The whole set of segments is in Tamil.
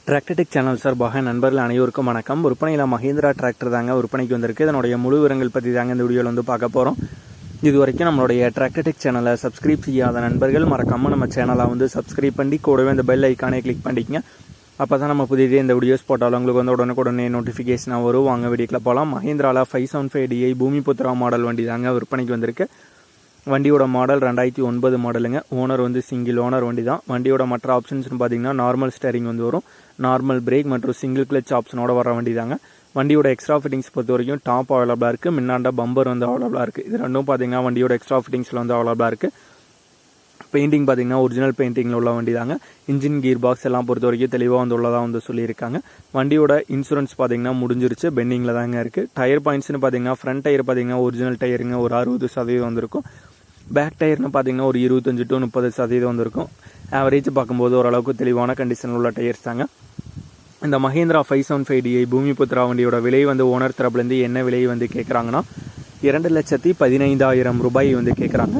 டிராக்டர்டெக் சேனல் சார்பாக நண்பர்கள் அனைவருக்கும் வணக்கம். விற்பனையில் மஹேந்திரா டிராக்டர் தாங்க விற்பனைக்கு வந்திருக்கு. இதனுடைய முழு விவரங்கள் பற்றி தாங்க இந்த வீடியோவில் பார்க்க போகிறோம். இது வரைக்கும் நம்மளுடைய டிராக்டர்டெக் சேனலை சப்ஸ்கிரைப் செய்யாத நண்பர்கள் மறக்காம நம்ம சேனலை சப்ஸ்கிரைப் பண்ணி கூடவே இந்த பெல் ஐக்கானே கிளிக் பண்ணிக்கங்க. அப்போ தான் நம்ம புதிய இந்த வீடியோஸ் போட்டாலும் உங்களுக்கு உடனுக்குடனே நோட்டிஃபிகேஷனாக வரும். வாங்க வீடியோக்குள்ள போகலாம். மஹேந்திராவில் 575DI பூமிபுத்ரா மாடல் வண்டி தாங்க விற்பனைக்கு வந்திருக்கு. வண்டியோட மாடல் 2009 மாடலுங்க. ஓனர் சிங்கிள் ஓனர் வண்டி தான். வண்டியோட மற்ற ஆப்ஷன்ஸ்னு பார்த்தீங்கன்னா நார்மல் ஸ்டேரிங் வரும், நார்மல் பிரேக் மற்றும் சிங்கிள் கிளச் ஆப்ஷனோட வர வண்டி தாங்க. வண்டியோட எக்ஸ்ட்ரா ஃபிட்டிங்ஸ் பொறுத்த வரைக்கும் டாப் அவைலபிளாக இருக்குது. முன்னாண்ட பம்பர் அவைலபிளாக இருக்குது. இது ரெண்டும் பார்த்தீங்கன்னா வண்டியோட எக்ஸ்ட்ரா ஃபிட்டிங்ஸில் அவைலபிளாக இருக்குது. பெயிண்டிங் பார்த்தீங்கன்னா ஒரிஜினல் பெயிண்டிங்கில் உள்ள வண்டி தாங்க. இன்ஜின் கீர் பாக்ஸ் எல்லாம் பொறுத்த வரைக்கும் தெளிவாக உள்ளதாக சொல்லியிருக்காங்க. வண்டியோட இன்சூரன்ஸ் பார்த்தீங்கன்னா முடிஞ்சிருச்சு, பெண்டிங்கில் தாங்க இருக்குது. டயர் பாயிண்ட்ஸ்னு பார்த்தீங்கன்னா ஃப்ரண்ட் டயர் பார்த்தீங்கன்னா ஒரிஜினல் டயருங்க ஒரு 60% வந்திருக்கும். பேக் டயர்னு பார்த்தீங்கன்னா ஒரு 25 to 30% வந்திருக்கும். ஆவரேஜ் பார்க்கும்போது ஓரளவுக்கு தெளிவான கண்டிஷனில் உள்ள டயர்ஸ் தாங்க. இந்த மஹேந்திரா 575DI பூமிபுத்ரா வண்டியோட விலை ஓனர் தரப்புலேருந்து என்ன விலை கேட்குறாங்கன்னா 2,15,000 ரூபாய் கேட்குறாங்க.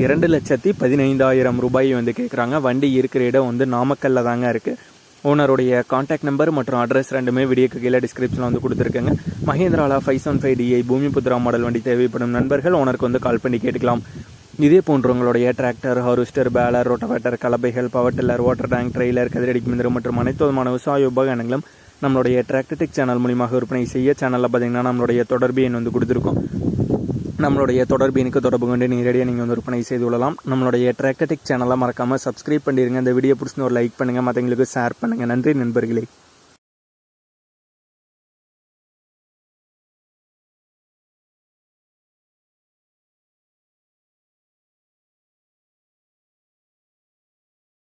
2,15,000 ரூபாய் கேட்குறாங்க. வண்டி இருக்கிற இடம் நாமக்கல்ல தாங்க இருக்குது. ஓனருடைய கான்டாக்ட் நம்பர் மற்றும் அட்ரஸ் ரெண்டுமே வீடியோக்கு கீழே டிஸ்கிரிப்ஷனில் கொடுத்துருக்கேங்க. மஹேந்திராவில் 575DI பூமிபுத்ரா மாடல் வண்டி தேவைப்படும் நண்பர்கள் ஓனருக்கு கால் பண்ணி கேட்டுக்கலாம். இதே போன்ற உங்களுடைய டிராக்டர், ஹார்வெஸ்டர், பேலர், ரோட்டவேட்டர், கலப்பைகள், power tiller, water tank, trailer, கதிரடிக்கு மிந்திரம் மற்றும் அனைத்து விதமான விவசாய உபகரணங்களும் நம்மளுடைய டிராக்டர்டெக் சேனல் மூலியமாக விற்பனை செய்ய சேனலில் பார்த்தீங்கன்னா நம்மளுடைய தொடர்பு எண் கொடுத்துருக்கோம். நம்மளுடைய தொடர்பு எனக்கு தொடர்பு கொண்டு நேரடியாக நீங்கள் விற்பனை செய்து கொள்ளலாம். நம்மளுடைய டிராக்டர்டெக் சேனலை மறக்காமல் சப்ஸ்கிரைப் பண்ணிடுங்க. இந்த வீடியோ பிடிச்சின்னு ஒரு லைக் பண்ணுங்கள், மற்றவங்களுக்கு ஷேர் பண்ணுங்கள். நன்றி நண்பர்களே.